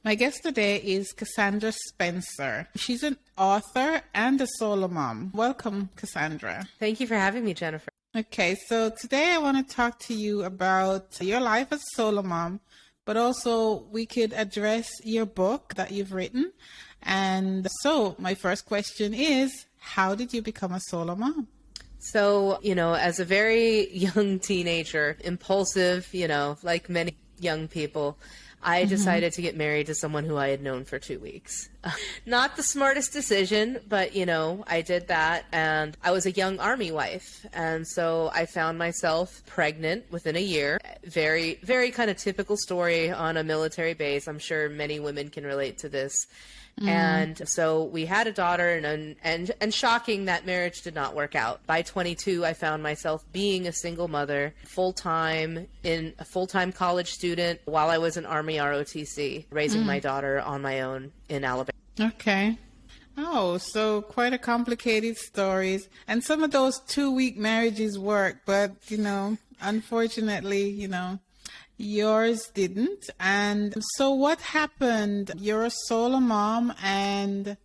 My guest today is Cassandra Spencer. She's an author and a solo mom. Welcome, Cassandra. Thank you for having me, Jennifer. Okay, so today I want to talk to you about your life as a solo mom, but also we could address your book that you've written. And so my first question is, how did you become a solo mom? So, as a very young teenager, impulsive, like many young people, I decided to get married to someone who I had known for 2 weeks. Not the smartest decision, but, I did that. And I was a young Army wife. And so I found myself pregnant within a year. Very, very kind of typical story on a military base. I'm sure many women can relate to this. And so we had a daughter, and shocking, that marriage did not work out. By 22, I found myself being a single mother, full-time college student while I was an Army ROTC, raising my daughter on my own in Alabama. Okay. Oh, so quite a complicated stories. And some of those 2-week marriages work, but, unfortunately, yours didn't. And so what happened? You're a solo mom, and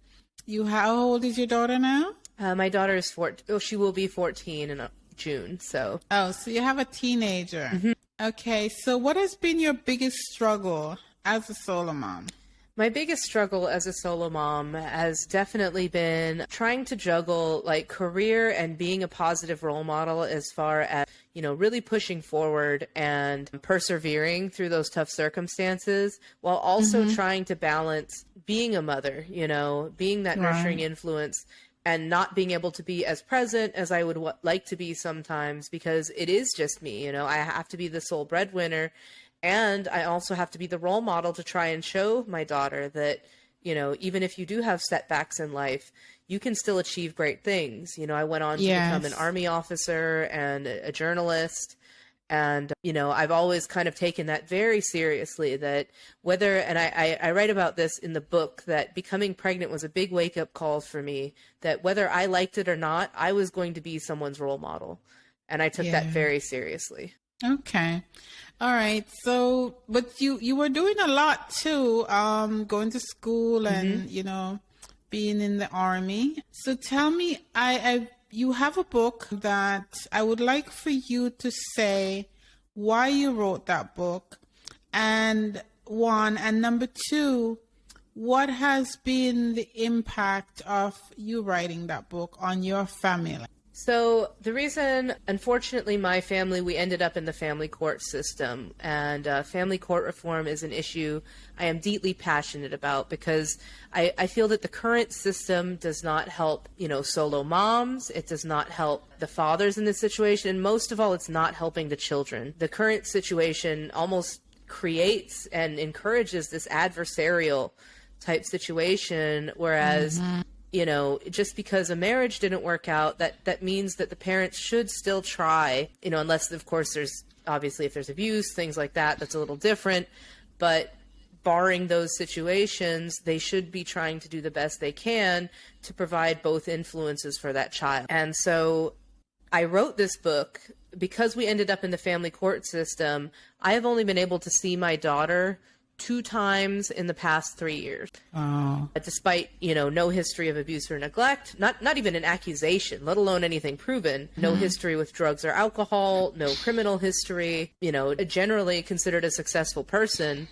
how old is your daughter now? My daughter is 14. Oh, she will be 14 in June. So. Oh, so you have a teenager. Okay. So what has been your biggest struggle as a solo mom? My biggest struggle as a solo mom has definitely been trying to juggle like career and being a positive role model as far as, really pushing forward and persevering through those tough circumstances while also trying to balance being a mother, being that nurturing influence and not being able to be as present as I would like to be sometimes because it is just me, I have to be the sole breadwinner. And I also have to be the role model to try and show my daughter that, even if you do have setbacks in life, you can still achieve great things. I went on to become an Army officer and a journalist. And, I've always kind of taken that very seriously that and I write about this in the book, that becoming pregnant was a big wake up call for me, that whether I liked it or not, I was going to be someone's role model. And I took that very seriously. Okay. All right. So, but you were doing a lot too, going to school and, being in the Army. So tell me, you have a book that I would like for you to say why you wrote that book, and number two, what has been the impact of you writing that book on your family? So the reason, unfortunately, my family, we ended up in the family court system, and family court reform is an issue I am deeply passionate about because I feel that the current system does not help, solo moms. It does not help the fathers in this situation. And most of all, it's not helping the children. The current situation almost creates and encourages this adversarial type situation, whereas just because a marriage didn't work out, that means that the parents should still try, unless, of course, if there's abuse, things like that, that's a little different. But barring those situations, they should be trying to do the best they can to provide both influences for that child. And so I wrote this book because we ended up in the family court system. I have only been able to see my daughter 2 times in the past 3 years. Oh. Despite, no history of abuse or neglect, not even an accusation, let alone anything proven, no history with drugs or alcohol, no criminal history, generally considered a successful person.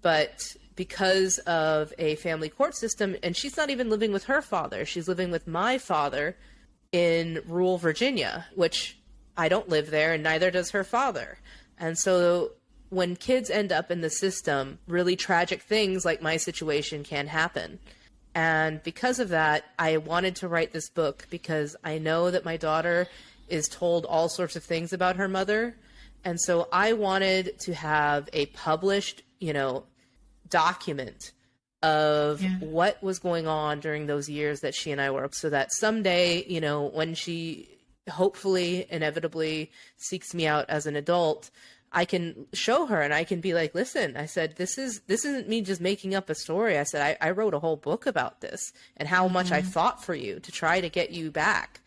But because of a family court system, and she's not even living with her father, she's living with my father in rural Virginia, which I don't live there, and neither does her father. And so when kids end up in the system, really tragic things like my situation can happen. And because of that, I wanted to write this book because I know that my daughter is told all sorts of things about her mother. And so I wanted to have a published, document of what was going on during those years that she and I were, so that someday, when she hopefully, inevitably seeks me out as an adult, I can show her and I can be like, listen, I said, this isn't me just making up a story. I said, I wrote a whole book about this and how much I fought for you to try to get you back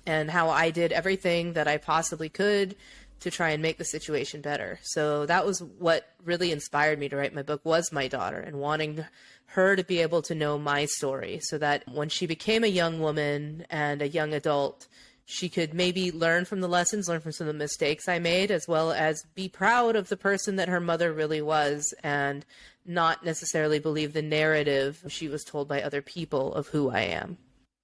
and how I did everything that I possibly could to try and make the situation better. So that was what really inspired me to write my book, was my daughter, and wanting her to be able to know my story, so that when she became a young woman and a young adult, she could maybe learn from the lessons, learn from some of the mistakes I made, as well as be proud of the person that her mother really was, and not necessarily believe the narrative she was told by other people of who I am.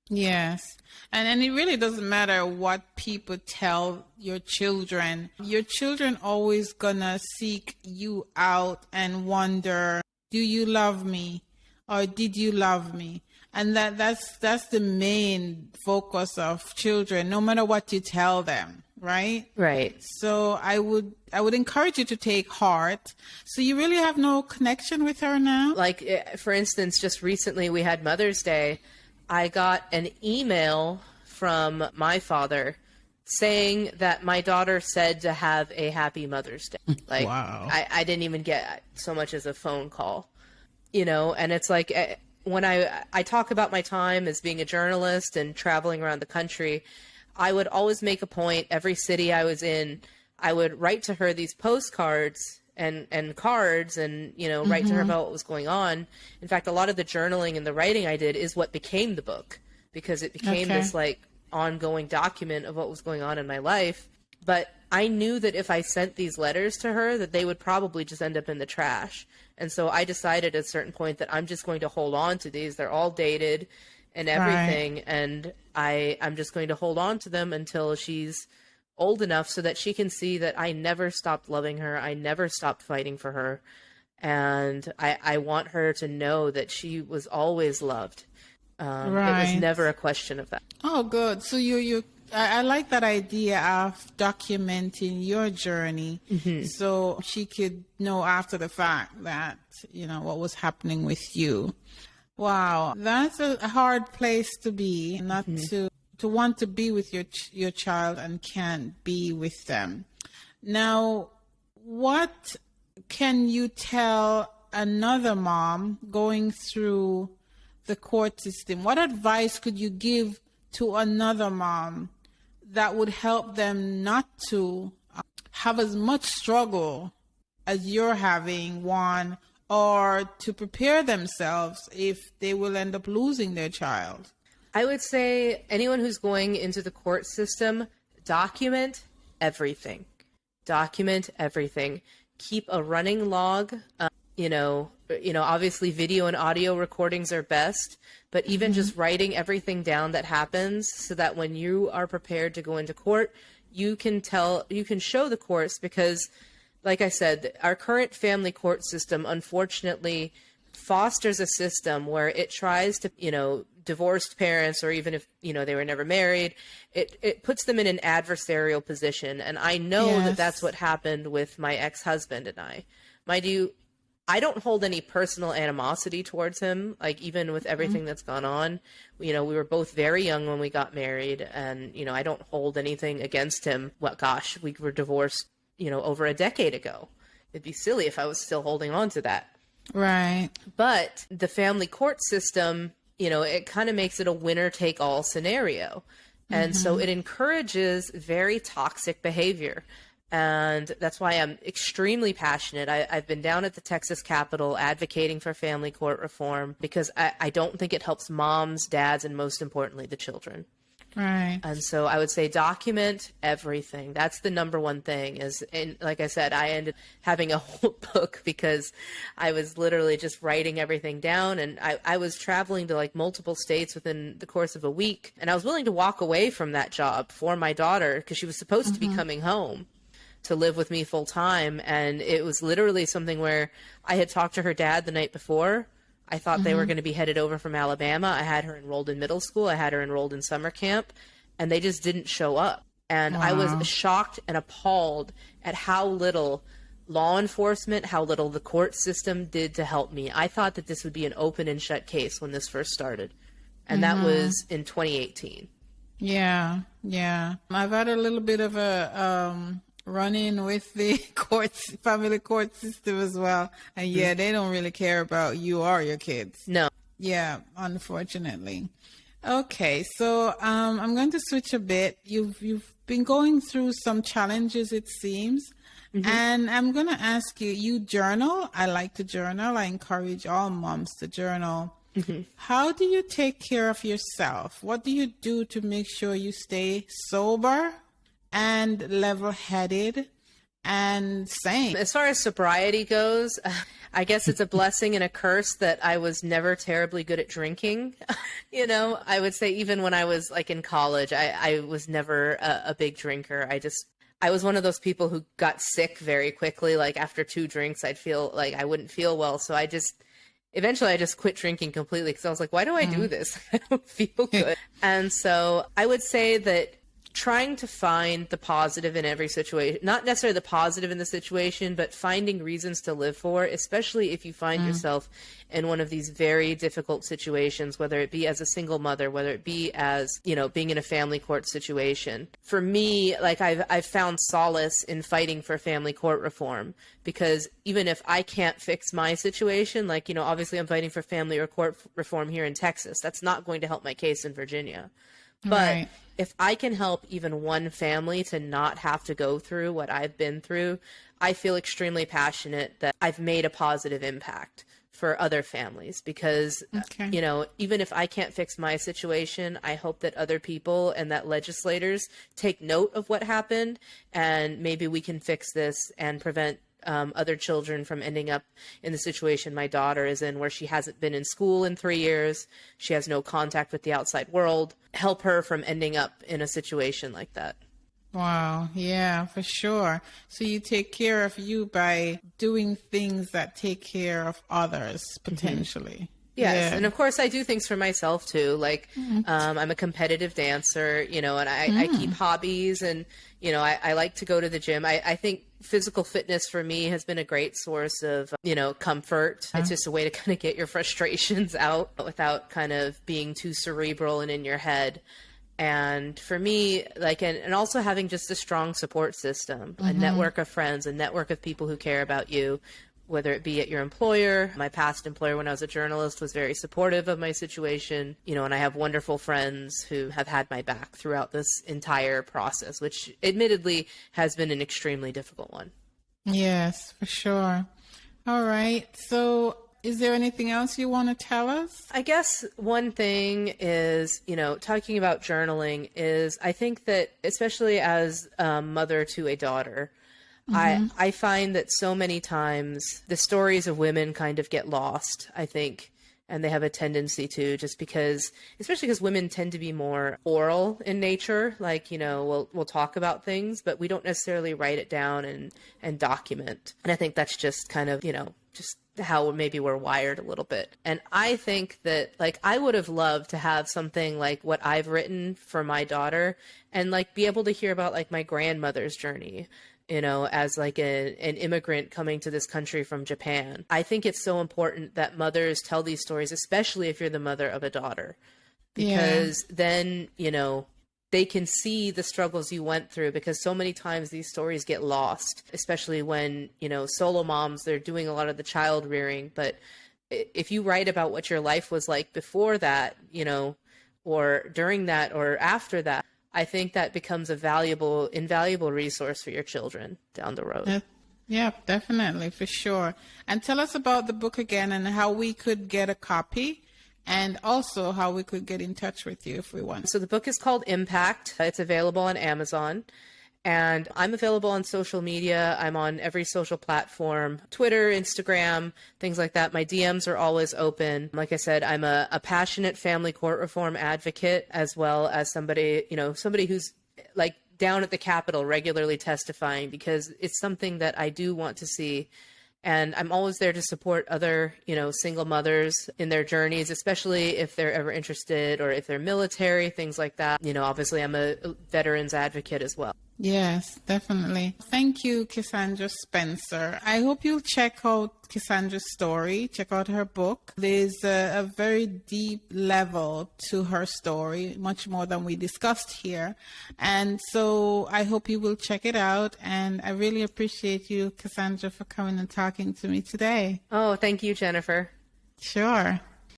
Yes. And it really doesn't matter what people tell your children. Your children always gonna seek you out and wonder, do you love me? Or did you love me? And that's the main focus of children, no matter what you tell them, right? Right. So I would encourage you to take heart. So you really have no connection with her now? Like, for instance, just recently we had Mother's Day. I got an email from my father saying that my daughter said to have a happy Mother's Day. Like, wow. I didn't even get so much as a phone call, and it's like, when I talk about my time as being a journalist and traveling around the country, I would always make a point, every city I was in, I would write to her these postcards and cards and, write to her about what was going on. In fact, a lot of the journaling and the writing I did is what became the book, because it became this like ongoing document of what was going on in my life. But I knew that if I sent these letters to her, that they would probably just end up in the trash. And so I decided at a certain point that I'm just going to hold on to these. They're all dated and everything. Right. And I'm just going to hold on to them until she's old enough so that she can see that I never stopped loving her. I never stopped fighting for her. And I want her to know that she was always loved. Right. It was never a question of that. Oh, good. So I like that idea of documenting your journey, so she could know after the fact that, what was happening with you. Wow. That's a hard place to be, not to want to be with your child and can't be with them. Now, what can you tell another mom going through the court system? What advice could you give to another mom that would help them not to have as much struggle as you're having, Juan, or to prepare themselves if they will end up losing their child? I would say anyone who's going into the court system, document everything. Document everything. Keep a running log. Obviously video and audio recordings are best, but even just writing everything down that happens, so that when you are prepared to go into court, you can show the courts, because like I said, our current family court system, unfortunately, fosters a system where it tries to, divorced parents, or even if, they were never married, it puts them in an adversarial position. And I know that that's what happened with my ex-husband and I. Mind you, I don't hold any personal animosity towards him, like even with everything that's gone on. We were both very young when we got married, and, I don't hold anything against him. Well, gosh, we were divorced, over a decade ago. It'd be silly if I was still holding on to that. Right. But the family court system, it kind of makes it a winner-take-all scenario. And so it encourages very toxic behavior. And that's why I'm extremely passionate. I've been down at the Texas Capitol advocating for family court reform, because I don't think it helps moms, dads, and most importantly, the children. Right. And so I would say document everything. That's the number one thing. And like I said, I ended having a whole book because I was literally just writing everything down. And I was traveling to like multiple states within the course of a week. And I was willing to walk away from that job for my daughter, because she was supposed to be coming home to live with me full time. And it was literally something where I had talked to her dad the night before. I thought they were going to be headed over from Alabama. I had her enrolled in middle school. I had her enrolled in summer camp, and they just didn't show up. And I was shocked and appalled at how little law enforcement, how little the court system did to help me. I thought that this would be an open and shut case when this first started. And that was in 2018. Yeah. I've had a little bit of a run-in with the family court system as well. And they don't really care about you or your kids. No. Yeah, unfortunately. Okay, so I'm going to switch a bit. You've been going through some challenges, it seems. And I'm going to ask you, you journal. I like to journal. I encourage all moms to journal. How do you take care of yourself? What do you do to make sure you stay sober and level-headed and sane? As far as sobriety goes, I guess it's a blessing and a curse that I was never terribly good at drinking. I would say even when I was like in college, I was never a big drinker. I was one of those people who got sick very quickly. Like after 2 drinks, I'd feel like I wouldn't feel well. So eventually I just quit drinking completely because I was like, why do I do this? I don't feel good. And so I would say that trying to find the positive in every situation, not necessarily the positive in the situation, but finding reasons to live for, especially if you find yourself in one of these very difficult situations, whether it be as a single mother, whether it be as, being in a family court situation. For me, like I've found solace in fighting for family court reform, because even if I can't fix my situation, like, obviously I'm fighting for family or court reform here in Texas, that's not going to help my case in Virginia. But if I can help even one family to not have to go through what I've been through, I feel extremely passionate that I've made a positive impact for other families, because, even if I can't fix my situation, I hope that other people and that legislators take note of what happened, and maybe we can fix this and prevent other children from ending up in the situation my daughter is in, where she hasn't been in school in 3 years. She has no contact with the outside world. Help her from ending up in a situation like that. Wow. Yeah, for sure. So you take care of you by doing things that take care of others potentially. Yes. Yeah. And of course I do things for myself too. Like, I'm a competitive dancer, and I keep hobbies, and, I like to go to the gym. I think physical fitness for me has been a great source of, comfort. It's just a way to kind of get your frustrations out without kind of being too cerebral and in your head. And for me, like, and also having just a strong support system, a network of friends, a network of people who care about you, whether it be at your employer. My past employer when I was a journalist was very supportive of my situation, and I have wonderful friends who have had my back throughout this entire process, which admittedly has been an extremely difficult one. Yes, for sure. All right. So is there anything else you want to tell us? I guess one thing is, talking about journaling is, I think that especially as a mother to a daughter, I find that so many times the stories of women kind of get lost, I think, and they have a tendency to, just because, especially because women tend to be more oral in nature. Like, we'll talk about things, but we don't necessarily write it down and document. And I think that's just kind of, just how maybe we're wired a little bit. And I think that, like, I would have loved to have something like what I've written for my daughter, and like be able to hear about like my grandmother's journey, as like an immigrant coming to this country from Japan. I think it's so important that mothers tell these stories, especially if you're the mother of a daughter, because then, they can see the struggles you went through, because so many times these stories get lost, especially when, solo moms, they're doing a lot of the child rearing. But if you write about what your life was like before that, or during that or after that, I think that becomes a invaluable resource for your children down the road. Yeah, definitely, for sure. And tell us about the book again and how we could get a copy, and also how we could get in touch with you if we want. So the book is called Impact. It's available on Amazon. And I'm available on social media. I'm on every social platform, Twitter, Instagram, things like that. My DMs are always open. Like I said, I'm a passionate family court reform advocate, as well as somebody who's like down at the Capitol regularly testifying, because it's something that I do want to see. And I'm always there to support other, single mothers in their journeys, especially if they're ever interested, or if they're military, things like that. Obviously I'm a veterans advocate as well. Yes, definitely. Thank you, Cassandra Spencer. I hope you'll check out Cassandra's story, check out her book. There's a very deep level to her story, much more than we discussed here. And so I hope you will check it out. And I really appreciate you, Cassandra, for coming and talking to me today. Oh, thank you, Jennifer. Sure.